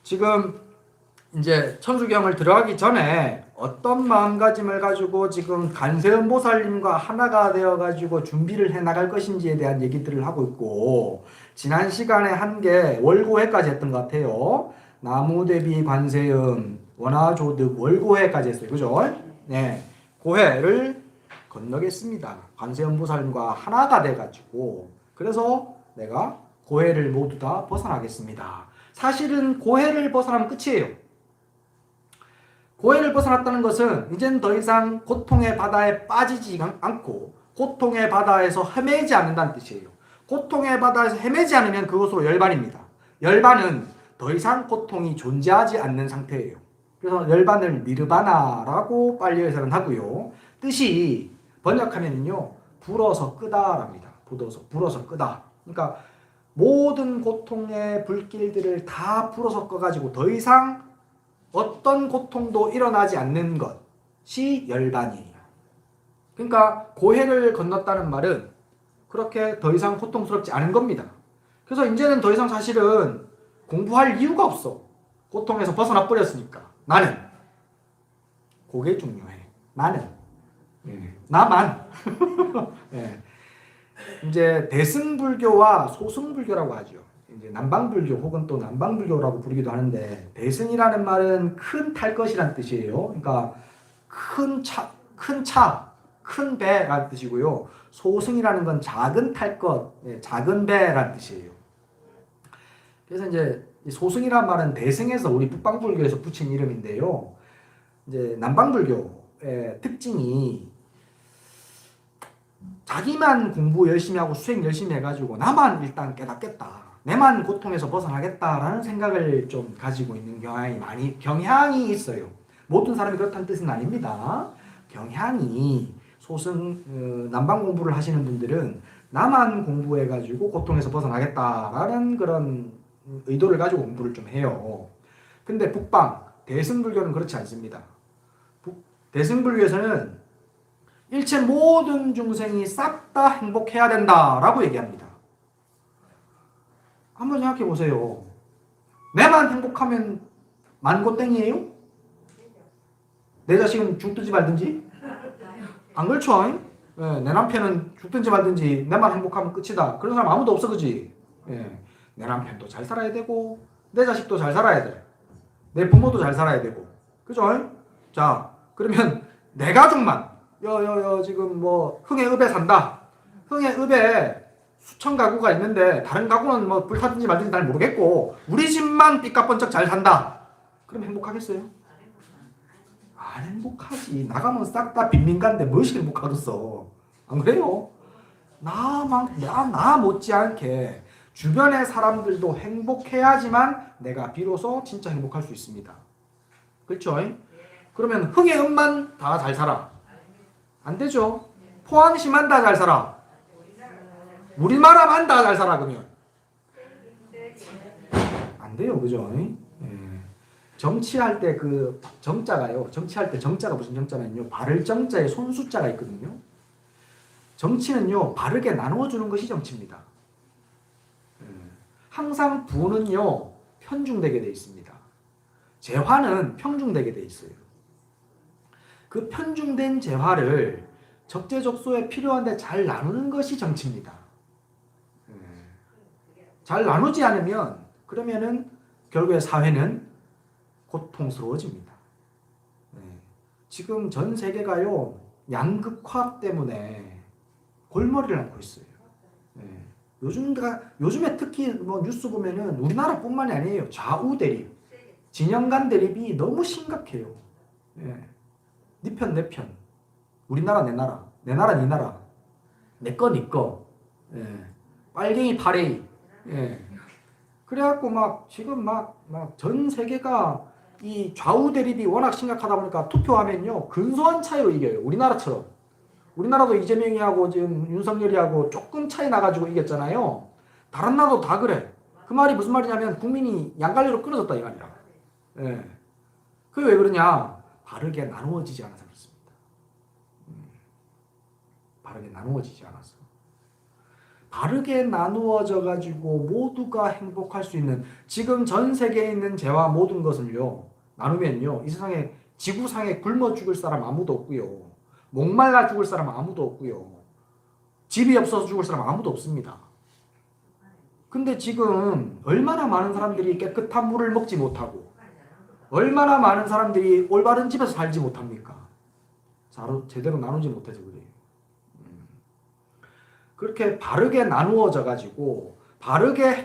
지금 이제 천주경을 들어가기 전에 어떤 마음가짐을 가지고 지금 관세음보살님과 하나가 되어가지고 준비를 해 나갈 것인지에 대한 얘기들을 하고 있고, 지난 시간에 한 게 월고회까지 했던 것 같아요. 나무대비 관세음 원화조득 월고회까지 했어요. 그죠? 네, 고회를 건너겠습니다. 관세음보살님과 하나가 돼가지고, 그래서 내가 고해를 모두 다 벗어나겠습니다. 사실은 고해를 벗어나면 끝이에요. 고해를 벗어났다는 것은 이젠 더 이상 고통의 바다에 빠지지 않고 고통의 바다에서 헤매지 않는다는 뜻이에요. 고통의 바다에서 헤매지 않으면 그것으로 열반입니다. 열반은 더 이상 고통이 존재하지 않는 상태예요. 그래서 열반을 니르바나라고 빨리 해석은 하고요. 뜻이 번역하면요, 불어서 끄다랍니다. 불어서 끄다. 그러니까 모든 고통의 불길들을 다 불어서 꺼가지고 더 이상 어떤 고통도 일어나지 않는 것이 열반이에요. 그러니까 고해를 건넜다는 말은 그렇게 더 이상 고통스럽지 않은 겁니다. 그래서 이제는 더 이상 사실은 공부할 이유가 없어. 고통에서 벗어나 버렸으니까. 나는. 그게 중요해. 나는. 나만. 네. 이제 대승불교와 소승불교라고 하죠. 이제 남방불교 혹은 또 남방불교라고 부르기도 하는데, 대승이라는 말은 큰 탈 것이란 뜻이에요. 그러니까 큰 배라는 뜻이고요. 소승이라는 건 작은 탈 것, 작은 배라는 뜻이에요. 그래서 이제 소승이라는 말은 대승에서 우리 북방불교에서 붙인 이름인데요. 이제 남방불교의 특징이 자기만 공부 열심히 하고 수행 열심히 해가지고 나만 일단 깨닫겠다, 내만 고통에서 벗어나겠다라는 생각을 좀 가지고 있는 경향이 있어요. 모든 사람이 그렇다는 뜻은 아닙니다. 경향이 남방 공부를 하시는 분들은 나만 공부해가지고 고통에서 벗어나겠다라는 그런 의도를 가지고 공부를 좀 해요. 근데 북방 대승불교는 그렇지 않습니다. 대승불교에서는 일체 모든 중생이 싹 다 행복해야 된다라고 얘기합니다. 한번 생각해 보세요. 내만 행복하면 만고땡이에요? 내 자식은 죽든지 말든지? 안 그렇죠? 내 남편은 죽든지 말든지 내만 행복하면 끝이다. 그런 사람 아무도 없어, 그지? 내 남편도 잘 살아야 되고 내 자식도 잘 살아야 돼. 내 부모도 잘 살아야 되고. 그죠? 자, 그러면 내 가족만 지금 뭐 흥해읍에 산다. 흥해읍에 수천 가구가 있는데 다른 가구는 뭐 불타든지 말든지 잘 모르겠고 우리 집만 삐까뻔쩍 잘 산다. 그럼 행복하겠어요? 안 행복하지. 나가면 싹 다 빈민가인데 무엇이 행복하겠어. 안 그래요? 나 못지않게 주변의 사람들도 행복해야지만 내가 비로소 진짜 행복할 수 있습니다. 그렇죠? 그러면 흥해읍만 다 잘 살아. 안 되죠. 포항시만 다 잘 살아. 우리나라만 다 잘 살아. 그러면 안 돼요. 그죠? 정치할 때 그 정자가요. 정치할 때 정자가 무슨 정자면요, 바를 정자에 손수자가 있거든요. 정치는요, 바르게 나누어주는 것이 정치입니다. 항상 부는요, 편중되게 돼 있습니다. 재화는 평중되게 돼 있어요. 그 편중된 재화를 적재적소에 필요한데 잘 나누는 것이 정치입니다. 잘 나누지 않으면 그러면은 결국에 사회는 고통스러워집니다. 지금 전 세계가요, 양극화 때문에 골머리를 앓고 있어요. 요즘에 특히 뭐 뉴스 보면은 우리나라뿐만이 아니에요. 좌우 대립, 진영 간 대립이 너무 심각해요. 네 편, 내 편. 우리나라, 내 나라. 내 나라, 네 나라. 내 거, 네 거. 빨갱이, 파레이. 그래갖고 지금 전 세계가 이 좌우 대립이 워낙 심각하다 보니까 투표하면요, 근소한 차이로 이겨요. 우리나라처럼. 우리나라도 이재명이하고 지금 윤석열이하고 조금 차이 나가지고 이겼잖아요. 다른 나라도 다 그래. 그 말이 무슨 말이냐면 국민이 양갈래로 끊어졌다 이 말이야. 그게 왜 그러냐? 바르게 나누어지지 않아서 그렇습니다. 바르게 나누어지지 않아서. 바르게 나누어져 가지고 모두가 행복할 수 있는, 지금 전 세계에 있는 재화 모든 것을요 나누면요 이 세상에, 지구상에 굶어 죽을 사람 아무도 없고요, 목말라 죽을 사람 아무도 없고요, 집이 없어서 죽을 사람 아무도 없습니다. 근데 지금 얼마나 많은 사람들이 깨끗한 물을 먹지 못하고 얼마나 많은 사람들이 올바른 집에서 살지 못합니까? 제대로 나누지 못해서 그래요. 그렇게 바르게 나누어져 가지고 바르게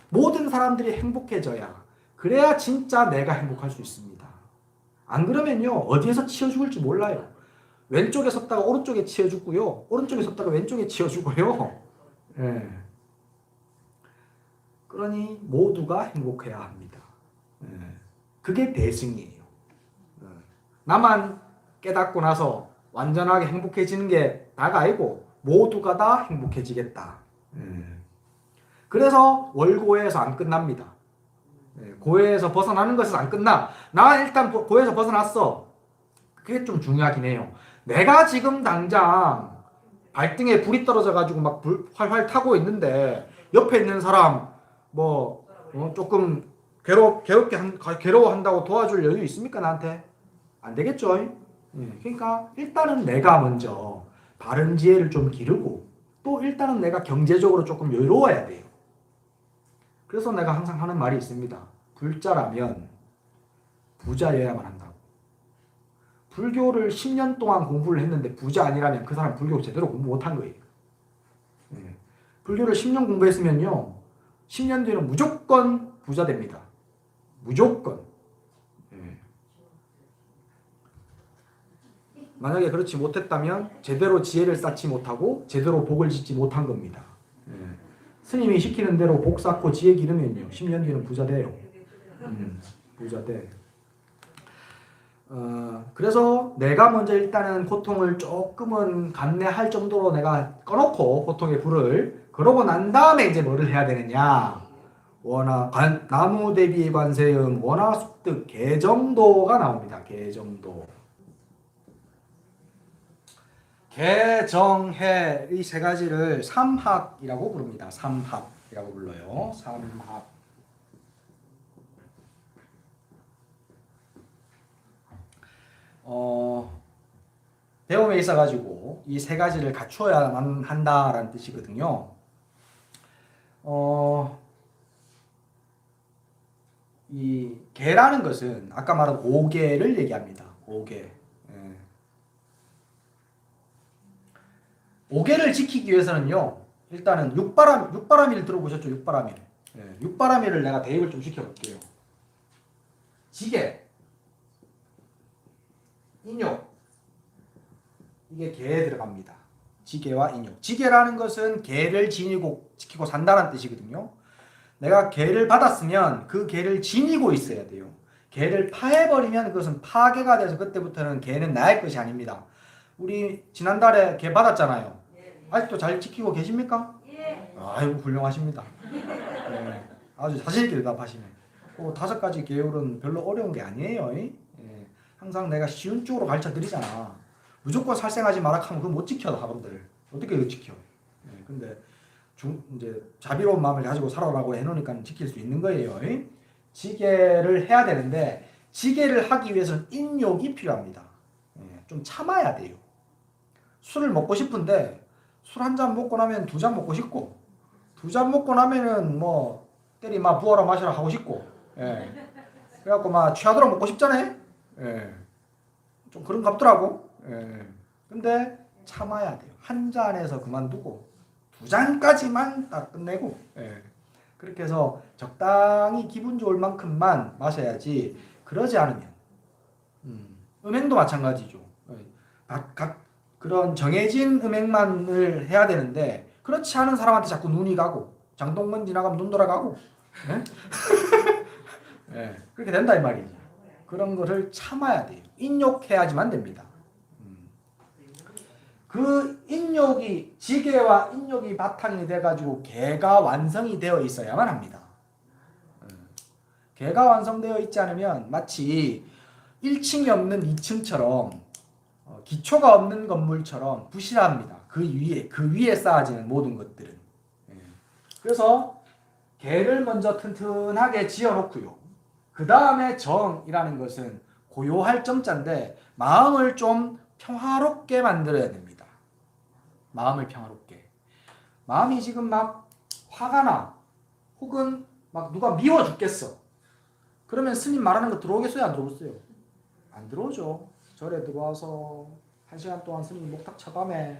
모든 사람들이 행복해져야, 그래야 진짜 내가 행복할 수 있습니다. 안 그러면요 어디에서 치여 죽을지 몰라요. 왼쪽에 섰다가 오른쪽에 치여 죽고요, 오른쪽에 섰다가 왼쪽에 치여 죽어요. 예. 그러니 모두가 행복해야 합니다. 예. 그게 대승이에요. 예. 나만 깨닫고 나서 완전하게 행복해지는 게 다가 아니고 모두가 다 행복해지겠다. 그래서 월고에서 안 끝납니다. 고해에서 벗어나는 것에서 안 끝나. 나 일단 고해에서 벗어났어. 그게 좀 중요하긴 해요. 내가 지금 당장 발등에 불이 떨어져 가지고 막 불 활활 타고 있는데 옆에 있는 사람 조금 괴로워한다고 도와줄 여유 있습니까 나한테? 안 되겠죠. 그러니까 일단은 내가 먼저 바른 지혜를 좀 기르고, 또 일단은 내가 경제적으로 조금 여유로워야 돼요. 그래서 내가 항상 하는 말이 있습니다. 불자라면 부자여야만 한다고. 불교를 10년 동안 공부를 했는데 부자 아니라면 그 사람 불교 제대로 공부 못한 거예요. 불교를 10년 공부했으면요 10년 뒤에는 무조건 부자 됩니다. 무조건. 만약에 그렇지 못했다면 제대로 지혜를 쌓지 못하고 제대로 복을 짓지 못한 겁니다. 스님이 시키는 대로 복 쌓고 지혜 기르면요 10년 뒤에는 부자 돼요. 부자 돼. 그래서 내가 먼저 일단은 고통을 조금은 감내할 정도로 내가 꺼놓고 고통의 불을, 그러고 난 다음에 이제 뭐를 해야 되느냐, 나무 대비 관세음 원화 습득 개정도가 나옵니다. 개정도. 개정해 이 세 가지를 삼합이라고 부릅니다. 삼합이라고 불러요. 삼합. 배움에 있어가지고 이 세 가지를 갖추어야만 한다라는 뜻이거든요. 이 개라는 것은 아까 말한 5개를 얘기합니다. 5개. 5개를 지키기 위해서는요, 일단은 육바라밀 들어보셨죠? 육바라밀. 육바라밀을 내가 대입을 좀 시켜볼게요. 지게, 인욕, 이게 개에 들어갑니다. 지게와 인욕. 지게라는 것은 개를 지키고 산다는 뜻이거든요. 내가 개를 받았으면 그 개를 지니고 있어야 돼요. 개를 파해버리면 그것은 파괴가 돼서 그때부터는 개는 나의 것이 아닙니다. 우리 지난달에 개 받았잖아요. 아직도 잘 지키고 계십니까? 예. 아이고 훌륭하십니다. 네, 아주 자신있게 대답하시네. 5가지 계율은 별로 어려운 게 아니에요. 항상 내가 쉬운 쪽으로 가르쳐 드리잖아. 무조건 살생하지 마라 하면 그거 못 지켜, 학원들. 어떻게 이거 지켜? 근데 이제 자비로운 마음을 가지고 살아라고 해놓으니까 지킬 수 있는 거예요. 지게를 해야 되는데 지게를 하기 위해서는 인욕이 필요합니다. 좀 참아야 돼요. 술을 먹고 싶은데 술 한 잔 먹고 나면 2잔 먹고 싶고, 2잔 먹고 나면은 때리 부어라 마시라 하고 싶고, 그래갖고 취하도록 먹고 싶잖아요. 좀 그런 갑더라고. 근데 참아야 돼요. 한 잔에서 그만두고 2잔까지만 딱 끝내고, 그렇게 해서 적당히 기분 좋을 만큼만 마셔야지. 그러지 않으면 음행도 마찬가지죠. 그런 정해진 음행만을 해야 되는데 그렇지 않은 사람한테 자꾸 눈이 가고, 장동건 지나가면 눈 돌아가고, 그렇게 된다 이 말이죠. 그런 거를 참아야 돼요. 인욕해야지만 됩니다. 그 인욕이, 지게와 인욕이 바탕이 돼가지고 개가 완성이 되어 있어야만 합니다. 개가 완성되어 있지 않으면 마치 1층이 없는 2층처럼 기초가 없는 건물처럼 부실합니다. 그 위에 쌓아지는 모든 것들은. 그래서 개를 먼저 튼튼하게 지어놓고요. 그 다음에 정이라는 것은 고요할 정자인데 마음을 좀 평화롭게 만들어야 됩니다. 마음을 평화롭게. 마음이 지금 막 화가 나. 혹은 막 누가 미워 죽겠어. 그러면 스님 말하는 거 들어오겠어요? 안 들어오겠어요? 안 들어오죠. 절에 들어와서 1시간 동안 스님 목탁 차감해.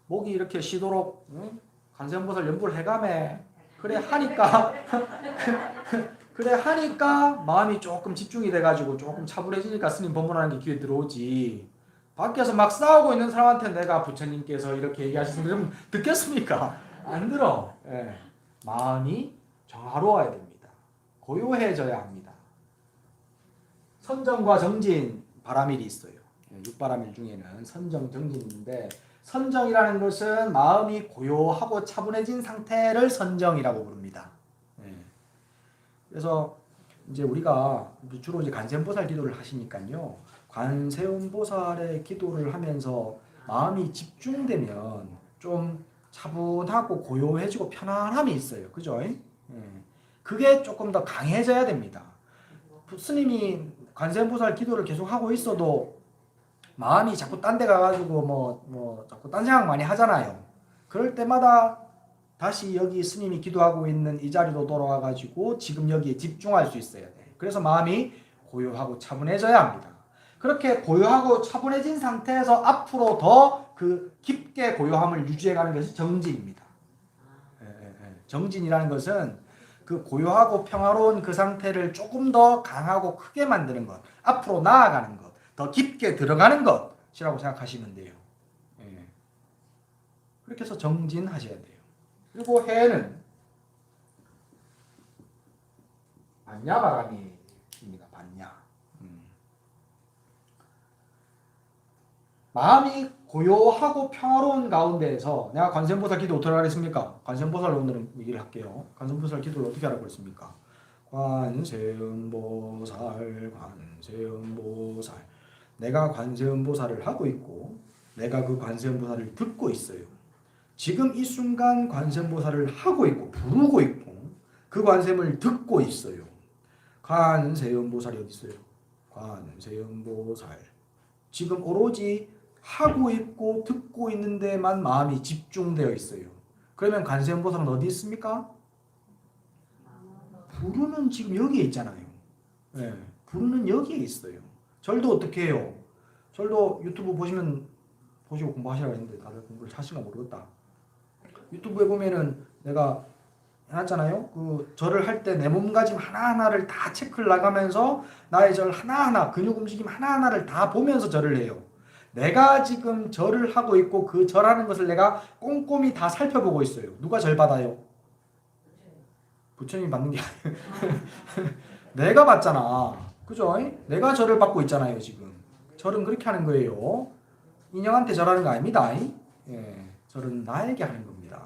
목이 이렇게 쉬도록 관세음보살 연부를 해감해. 그래 하니까 그래 하니까 마음이 조금 집중이 돼가지고 조금 차분해지니까 스님 법문하는 게 귀에 들어오지. 밖에서 막 싸우고 있는 사람한테 내가 부처님께서 이렇게 얘기하시는 좀 듣겠습니까? 안 들어. 예. 마음이 정화로워야 됩니다. 고요해져야 합니다. 선정과 정진 바람일이 있어요. 육바람일 중에는 선정, 정진이 있는데 선정이라는 것은 마음이 고요하고 차분해진 상태를 선정이라고 부릅니다. 그래서 이제 우리가 주로 이제 관세음보살 기도를 하시니까요. 관세음보살의 기도를 하면서 마음이 집중되면 좀 차분하고 고요해지고 편안함이 있어요. 그죠? 그게 조금 더 강해져야 됩니다. 스님이 관세음보살 기도를 계속 하고 있어도 마음이 자꾸 딴 데 가가지고 자꾸 딴 생각 많이 하잖아요. 그럴 때마다 다시 여기 스님이 기도하고 있는 이 자리로 돌아와가지고 지금 여기에 집중할 수 있어야 돼. 그래서 마음이 고요하고 차분해져야 합니다. 그렇게 고요하고 차분해진 상태에서 앞으로 더 그 깊게 고요함을 유지해가는 것이 정진입니다. 정진이라는 것은 그 고요하고 평화로운 그 상태를 조금 더 강하고 크게 만드는 것, 앞으로 나아가는 것, 더 깊게 들어가는 것이라고 생각하시면 돼요. 그렇게 해서 정진하셔야 돼요. 그리고 해는 반야바람입니다. 반야. 마음이 고요하고 평화로운 가운데에서 내가 관세음보살 기도 어떻게 하겠습니까? 관세음보살 오늘은 얘기를 할게요. 관세음보살 기도를 어떻게 하라고 했습니까? 관세음보살, 관세음보살. 내가 관세음보살을 하고 있고 내가 그 관세음보살을 듣고 있어요. 지금 이 순간 관세음보살을 하고 있고 부르고 있고 그 관세음을 듣고 있어요. 관세음보살이 어디 있어요? 관세음보살. 지금 오로지 하고 있고 듣고 있는 데만 마음이 집중되어 있어요. 그러면 관세음보살은 어디 있습니까? 부르는 지금 여기에 있잖아요. 부르는 여기에 있어요. 절도 어떻게 해요? 절도 유튜브 보시고 공부하시라고 했는데 다들 공부를 하시나 모르겠다. 유튜브에 보면은 내가 해놨잖아요. 그 절을 할 때 내 몸가짐 하나하나를 다 체크를 나가면서 나의 절 하나하나 근육 움직임 하나하나를 다 보면서 절을 해요. 내가 지금 절을 하고 있고 그 절하는 것을 내가 꼼꼼히 다 살펴보고 있어요. 누가 절 받아요? 부처님이 받는 게 내가 받잖아. 그죠? 내가 절을 받고 있잖아요. 지금 절은 그렇게 하는 거예요. 인형한테 절하는 거 아닙니다. 절은 나에게 하는 겁니다.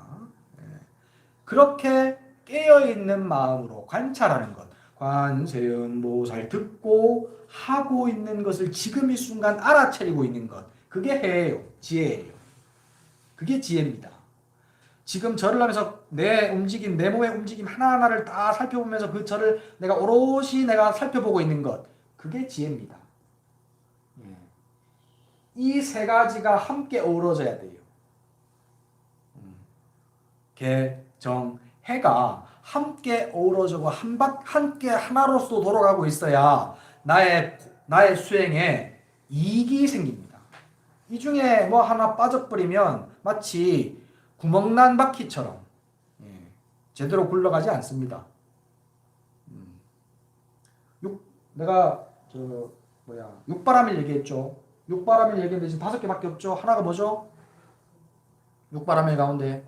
그렇게 깨어있는 마음으로 관찰하는 것. 관세음보살 듣고 하고 있는 것을 지금 이 순간 알아차리고 있는 것. 그게 해예요. 지혜예요. 그게 지혜입니다. 지금 절을 하면서 내 움직임, 내 몸의 움직임 하나하나를 다 살펴보면서 그 절을 내가 오롯이 내가 살펴보고 있는 것. 그게 지혜입니다. 이 세 가지가 함께 어우러져야 돼요. 개, 정, 해가 함께 어우러져고 함께 하나로서 돌아가고 있어야 나의 수행에 이익이 생깁니다. 이 중에 뭐 하나 빠져버리면 마치 구멍난 바퀴처럼 제대로 굴러가지 않습니다. 내가 육바람일 얘기했죠. 육바람일 얘기했는데 지금 5개밖에 없죠. 하나가 뭐죠? 육바람일 가운데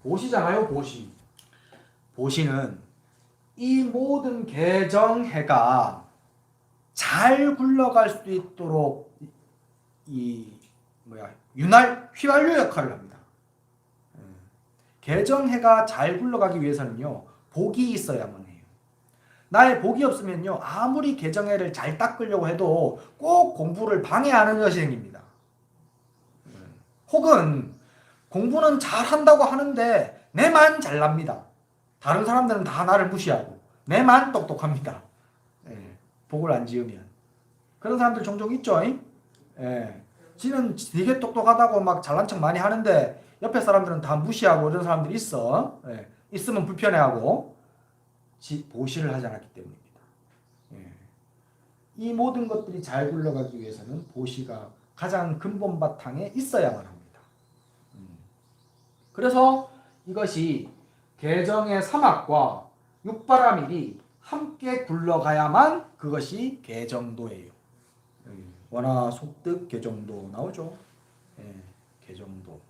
보시잖아요. 보시. 보시는 이 모든 개정해가 잘 굴러갈 수 있도록 휘발유 역할을 합니다. 개정해가 잘 굴러가기 위해서는요, 복이 있어야만 해요. 나의 복이 없으면요, 아무리 개정해를 잘 닦으려고 해도 꼭 공부를 방해하는 것이 생깁니다. 혹은 공부는 잘한다고 하는데 내만 잘납니다. 다른 사람들은 다 나를 무시하고 내만 똑똑합니다. 예, 복을 안 지으면. 그런 사람들 종종 있죠. 예, 지는 되게 똑똑하다고 막 잘난 척 많이 하는데 옆에 사람들은 다 무시하고 이런 사람들이 있어. 예, 있으면 불편해하고 보시를 하지 않았기 때문입니다. 예, 이 모든 것들이 잘 굴러가기 위해서는 보시가 가장 근본 바탕에 있어야만 합니다. 그래서 이것이 개정의 사막과 육바라밀이 함께 굴러가야만 그것이 개정도예요. 원화 속득 개정도 나오죠. 예, 개정도.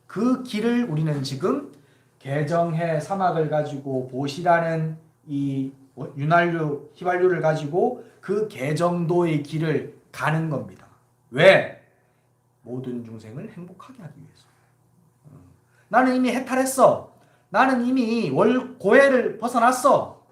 그 길을 우리는 지금 개정해 사막을 가지고 보시라는 이 윤활유, 휘발유를 가지고 그 개정도의 길을 가는 겁니다. 왜? 모든 중생을 행복하게 하기 위해서. 나는 이미 해탈했어. 나는 이미 고해를 벗어났어.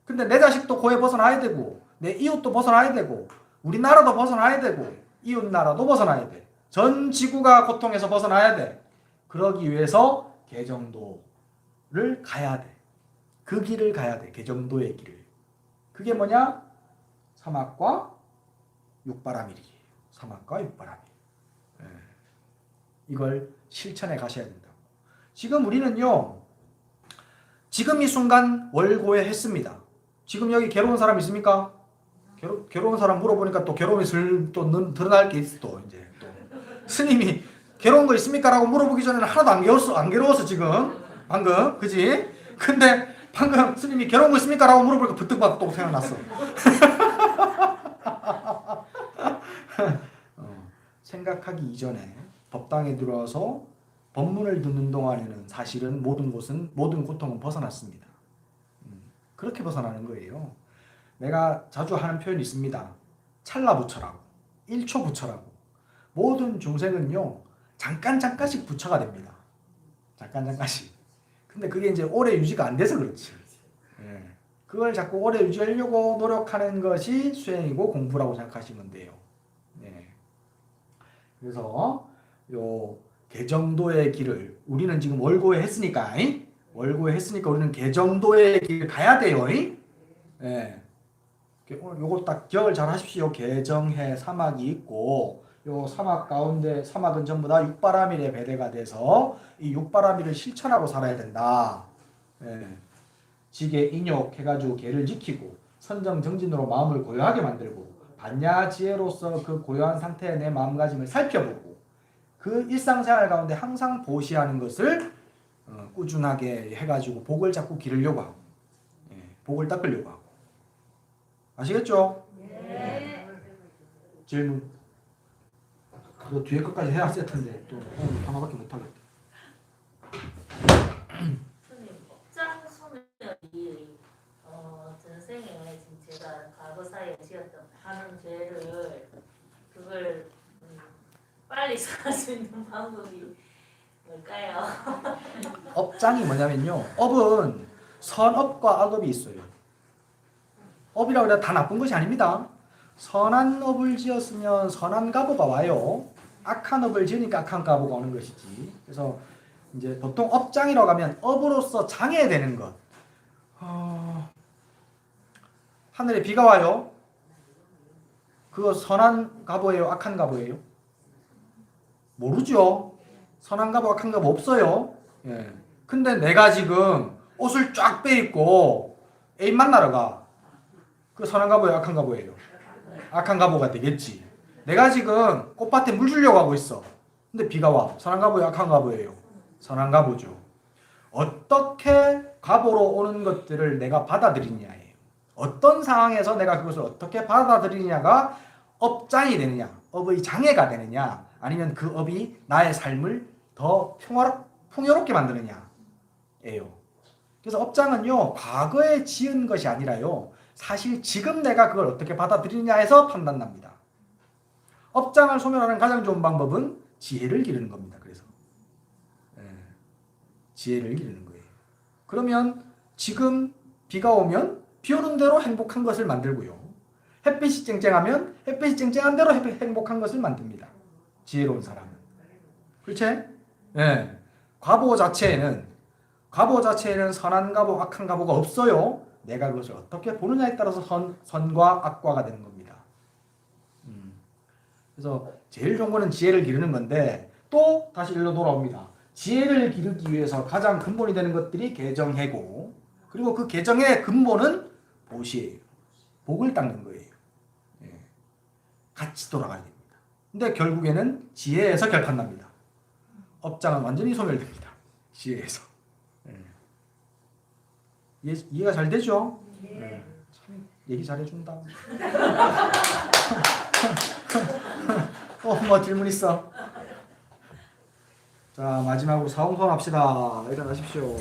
근데 내 자식도 고해 벗어나야 되고 내 이웃도 벗어나야 되고 우리나라도 벗어나야 되고 이웃나라도 벗어나야 돼. 전 지구가 고통에서 벗어나야 돼. 그러기 위해서 개정도를 가야 돼. 그 길을 가야 돼. 개정도의 길을. 그게 뭐냐? 사막과 육바라밀이에요. 사막과 육바라밀. 예. 이걸 실천해 가셔야 된다고. 지금 우리는요. 지금 이 순간 월고에 했습니다. 지금 여기 괴로운 사람 있습니까? 괴로운 사람 물어보니까 또 괴로움이 또 드러날 게 있어. 또 이제 또 스님이 괴로운 거 있습니까? 라고 물어보기 전에는 하나도 안 괴로웠어 지금 방금 그지? 근데 방금 스님이 괴로운 거 있습니까? 라고 물어보니까 부뜩 또 생각났어. 생각하기 이전에 법당에 들어와서 법문을 듣는 동안에는 사실은 모든 고통은 벗어났습니다. 그렇게 벗어나는 거예요. 내가 자주 하는 표현이 있습니다. 찰나부처라고, 1초 부처라고. 모든 중생은요, 잠깐씩 부처가 됩니다. 잠깐씩. 근데 그게 이제 오래 유지가 안 돼서 그렇지. 예. 그걸 자꾸 오래 유지하려고 노력하는 것이 수행이고 공부라고 생각하시면 돼요. 예. 그래서 요 개정도의 길을 우리는 지금 월고에 했으니까 우리는 개정도의 길을 가야 돼요. 예. 오늘 요거 딱 기억을 잘 하십시오. 개정해 사막이 있고 요 사막 가운데 사막은 전부 다 육바라밀의 배대가 돼서 이 육바라밀을 실천하고 살아야 된다. 예. 지계 인욕 해가지고 계를 지키고 선정정진으로 마음을 고요하게 만들고 반야지혜로서 그 고요한 상태의 내 마음가짐을 살펴보고 그 일상생활 가운데 항상 보시하는 것을 꾸준하게 해가지고 복을 자꾸 기르려고 하고 복을 닦으려고 하고 아시겠죠? 네. 질문. 그거 뒤에 것까지 해야 할 텐데 또 하나밖에 못 하겠다. 선생님, 업장 소멸이 전생에 지금 제가 과거사에 지었던 하는 죄를 그걸 빨리 살 수 있는 방법이 뭘까요? 업장이 뭐냐면요. 업은 선업과 악업이 있어요. 업이라고 해도 다 나쁜 것이 아닙니다. 선한 업을 지었으면 선한 가보가 와요. 악한 업을 지으니까 악한 가보가 오는 것이지. 그래서 이제 보통 업장이라고 하면 업으로서 장애되는 것. 하늘에 비가 와요. 그거 선한 가보예요? 악한 가보예요? 모르죠. 선한 가보, 악한 가보 없어요. 예. 근데 내가 지금 옷을 쫙 빼입고 애인 만나러 가. 그 선한 가보예요? 악한 가보예요? 악한 가보가 되겠지. 내가 지금 꽃밭에 물 주려고 하고 있어. 근데 비가 와. 선한 가보예요? 악한 가보예요? 선한 가보죠. 어떻게 가보로 오는 것들을 내가 받아들이냐예요. 어떤 상황에서 내가 그것을 어떻게 받아들이냐가 업장이 되느냐, 업의 장애가 되느냐, 아니면 그 업이 나의 삶을 더 풍요롭게 만드느냐예요. 그래서 업장은요, 과거에 지은 것이 아니라요, 사실 지금 내가 그걸 어떻게 받아들이냐에서 판단납니다. 업장을 소멸하는 가장 좋은 방법은 지혜를 기르는 겁니다. 그래서 지혜를 기르는 거예요. 그러면 지금 비가 오면 비 오는 대로 행복한 것을 만들고요. 햇빛이 쨍쨍하면 햇빛이 쨍쨍한 대로 행복한 것을 만듭니다. 지혜로운 사람은. 그렇지? 예. 과보 자체에는 선한 과보, 악한 과보가 없어요. 내가 그것을 어떻게 보느냐에 따라서 선과 악과가 되는 겁니다. 그래서 제일 좋은 거는 지혜를 기르는 건데 또 다시 일로 돌아옵니다. 지혜를 기르기 위해서 가장 근본이 되는 것들이 개정해고 그리고 그 개정의 근본은 보시예요. 복을 닦는 거예요. 예. 같이 돌아가야 됩니다. 근데 결국에는 지혜에서 결판납니다. 업장은 완전히 소멸됩니다. 지혜에서. 예. 이해가 잘 되죠? 예. 참 얘기 잘해준다. 뭐 질문 있어? 자 마지막으로 사홍선 합시다. 일어나십시오.